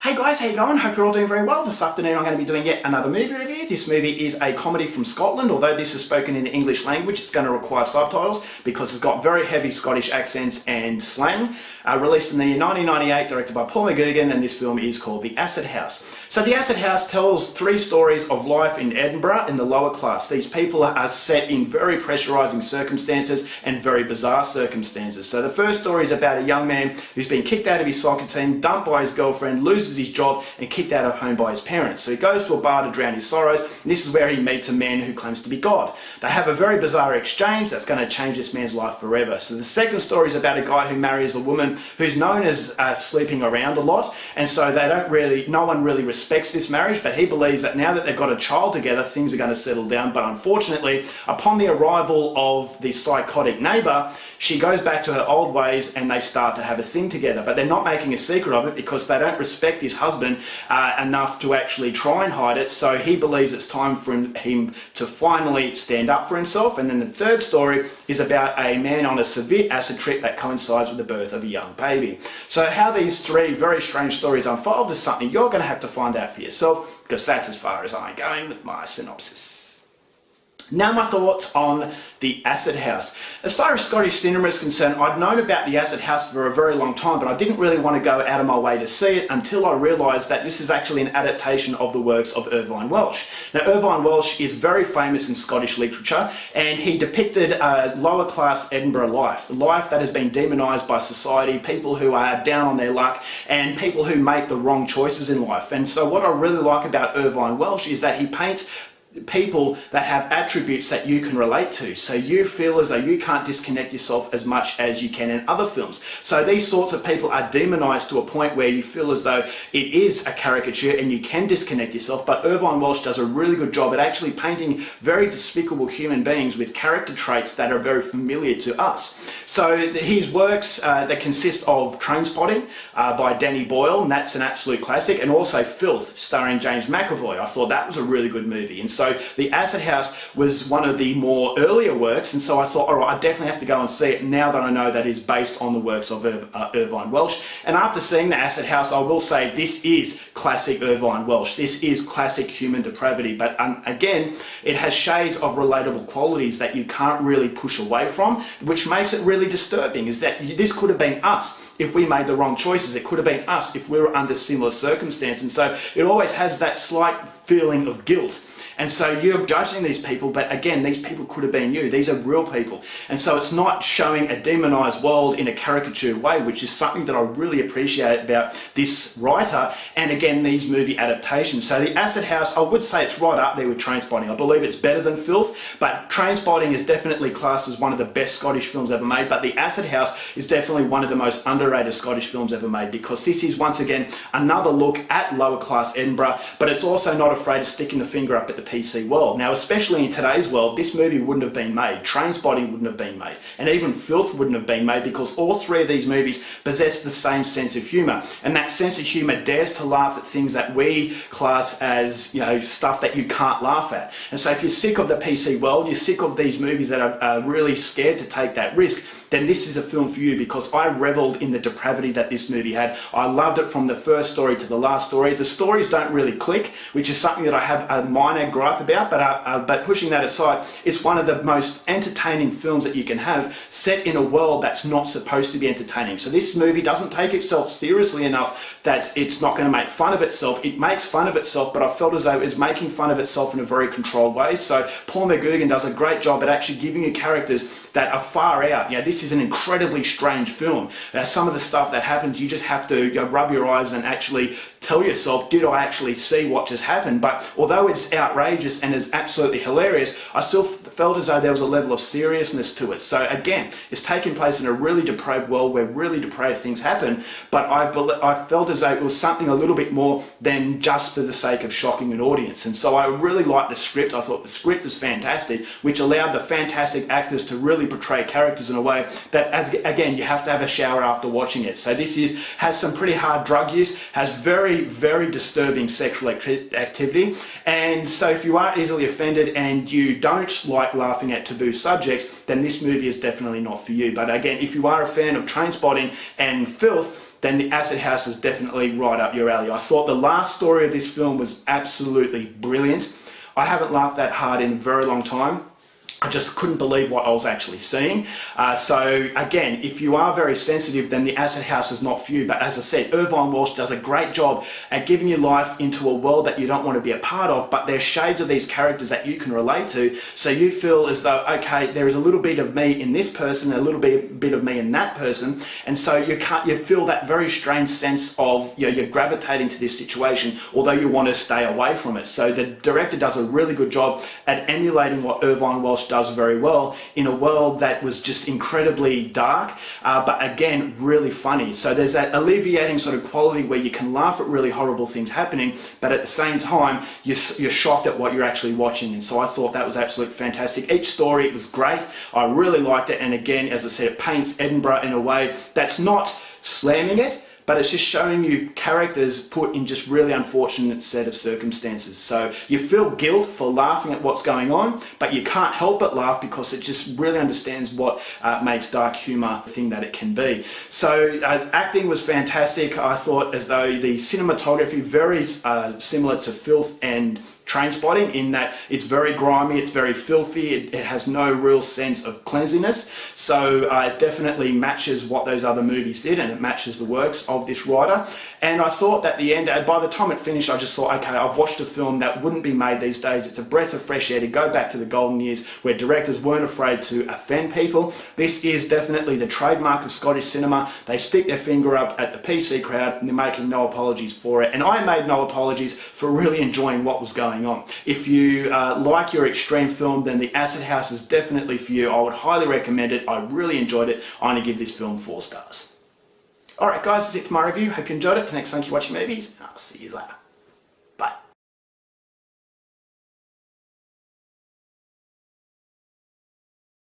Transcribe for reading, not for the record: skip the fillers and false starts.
Hey guys, how you going? Hope you're all doing very well. This afternoon I'm going to be doing yet another movie review. This movie is a comedy from Scotland. Although this is spoken in the English language, it's going to require subtitles because it's got very heavy Scottish accents and slang. Released in the year 1998, directed by Paul McGuigan, and this film is called The Acid House. So The Acid House tells three stories of life in Edinburgh in the lower class. These people are set in very pressurising circumstances and very bizarre circumstances. So the first story is about a young man who's been kicked out of his soccer team, dumped by his girlfriend, loses his job and kicked out of home by his parents. So he goes to a bar to drown his sorrows, and this is where he meets a man who claims to be God. They have a very bizarre exchange that's going to change this man's life forever. So the second story is about a guy who marries a woman who's known as sleeping around a lot, and so no one really respects this marriage, but he believes that now that they've got a child together, things are going to settle down. But unfortunately, upon the arrival of the psychotic neighbour, she goes back to her old ways and they start to have a thing together. But they're not making a secret of it because they don't respect his husband enough to actually try and hide it. So he believes it's time for him to finally stand up for himself. And then the third story is about a man on a severe acid trip that coincides with the birth of a young baby. So how these three very strange stories unfold is something you're going to have to find out for yourself, because that's as far as I'm going with my synopsis. Now my thoughts on The Acid House. As far as Scottish cinema is concerned, I'd known about The Acid House for a very long time, but I didn't really want to go out of my way to see it until I realised that this is actually an adaptation of the works of Irvine Welsh. Now Irvine Welsh is very famous in Scottish literature, and he depicted a lower class Edinburgh life, a life that has been demonised by society, people who are down on their luck, and people who make the wrong choices in life. And so what I really like about Irvine Welsh is that he paints people that have attributes that you can relate to, so you feel as though you can't disconnect yourself as much as you can in other films. So these sorts of people are demonised to a point where you feel as though it is a caricature and you can disconnect yourself. But Irvine Welsh does a really good job at actually painting very despicable human beings with character traits that are very familiar to us. So his works that consist of Trainspotting by Danny Boyle, and that's an absolute classic, and also Filth starring James McAvoy. I thought that was a really good movie. And so The Acid House was one of the more earlier works, and so I thought, alright, I definitely have to go and see it now that I know that it's based on the works of Irvine Welsh. And after seeing The Acid House, I will say this is classic Irvine Welsh. This is classic human depravity, but again, it has shades of relatable qualities that you can't really push away from, which makes it really disturbing, is that this could have been us if we made the wrong choices. It could have been us if we were under similar circumstances. And so it always has that slight feeling of guilt. And so you're judging these people, but again, these people could have been you. These are real people. And so it's not showing a demonized world in a caricature way, which is something that I really appreciate about this writer and again, these movie adaptations. So The Acid House, I would say it's right up there with Trainspotting. I believe it's better than Filth, but Trainspotting is definitely classed as one of the best Scottish films ever made, but The Acid House is definitely one of the most underrated Scottish films ever made, because this is once again another look at lower class Edinburgh, but it's also not afraid of sticking the finger up at the PC world. Now, especially in today's world, this movie wouldn't have been made, Trainspotting wouldn't have been made, and even Filth wouldn't have been made, because all three of these movies possess the same sense of humour, and that sense of humour dares to laugh at things that we class as, you know, stuff that you can't laugh at. And so if you're sick of the PC world, you're sick of these movies that are really scared to take that risk, then this is a film for you, because I revelled in the depravity that this movie had. I loved it from the first story to the last story. The stories don't really click, which is something that I have a minor gripe about, but pushing that aside, it's one of the most entertaining films that you can have, set in a world that's not supposed to be entertaining. So this movie doesn't take itself seriously enough that it's not going to make fun of itself. It makes fun of itself, but I felt as though it was making fun of itself in a very controlled way. So Paul McGuigan does a great job at actually giving you characters that are far out. You know, this is an incredibly strange film. Some of the stuff that happens, you just have to rub your eyes and actually tell yourself, did I actually see what just happened? But although it's outrageous and is absolutely hilarious, I still felt as though there was a level of seriousness to it. So again, it's taking place in a really depraved world where really depraved things happen, but I felt as though it was something a little bit more than just for the sake of shocking an audience. And so I really liked the script. I thought the script was fantastic, which allowed the fantastic actors to really portray characters in a way that, again, you have to have a shower after watching it. So this has some pretty hard drug use, has very, very disturbing sexual activity, and so if you are easily offended and you don't like laughing at taboo subjects, then this movie is definitely not for you. But again, if you are a fan of Trainspotting and Filth, then The Acid House is definitely right up your alley. I thought the last story of this film was absolutely brilliant. I haven't laughed that hard in a very long time. I just couldn't believe what I was actually seeing. So again, if you are very sensitive, then The Acid House is not for you. But as I said, Irvine Welsh does a great job at giving you life into a world that you don't want to be a part of, but there's shades of these characters that you can relate to. So you feel as though, okay, there is a little bit of me in this person, a little bit of me in that person. And so you feel that very strange sense of, you're gravitating to this situation, although you want to stay away from it. So the director does a really good job at emulating what Irvine Welsh does very well in a world that was just incredibly dark, but again, really funny. So there's that alleviating sort of quality where you can laugh at really horrible things happening, but at the same time, you're shocked at what you're actually watching. And so I thought that was absolutely fantastic. Each story was great. I really liked it. And again, as I said, it paints Edinburgh in a way that's not slamming it, but it's just showing you characters put in just really unfortunate set of circumstances. So you feel guilt for laughing at what's going on, but you can't help but laugh because it just really understands what makes dark humour the thing that it can be. So acting was fantastic. I thought as though the cinematography, very similar to Filth and Trainspotting, in that it's very grimy, it's very filthy, it has no real sense of cleanliness. So it definitely matches what those other movies did, and it matches the works of this writer. And I thought that the end, by the time it finished, I just thought, okay, I've watched a film that wouldn't be made these days. It's a breath of fresh air to go back to the golden years where directors weren't afraid to offend people. This is definitely the trademark of Scottish cinema. They stick their finger up at the PC crowd and they're making no apologies for it. And I made no apologies for really enjoying what was going on. If you like your extreme film, then The Acid House is definitely for you. I would highly recommend it. I really enjoyed it. I'm going to give this film 4 stars. Alright guys, that's it for my review. Hope you enjoyed it. Till next time, keep watching movies. I'll see you later.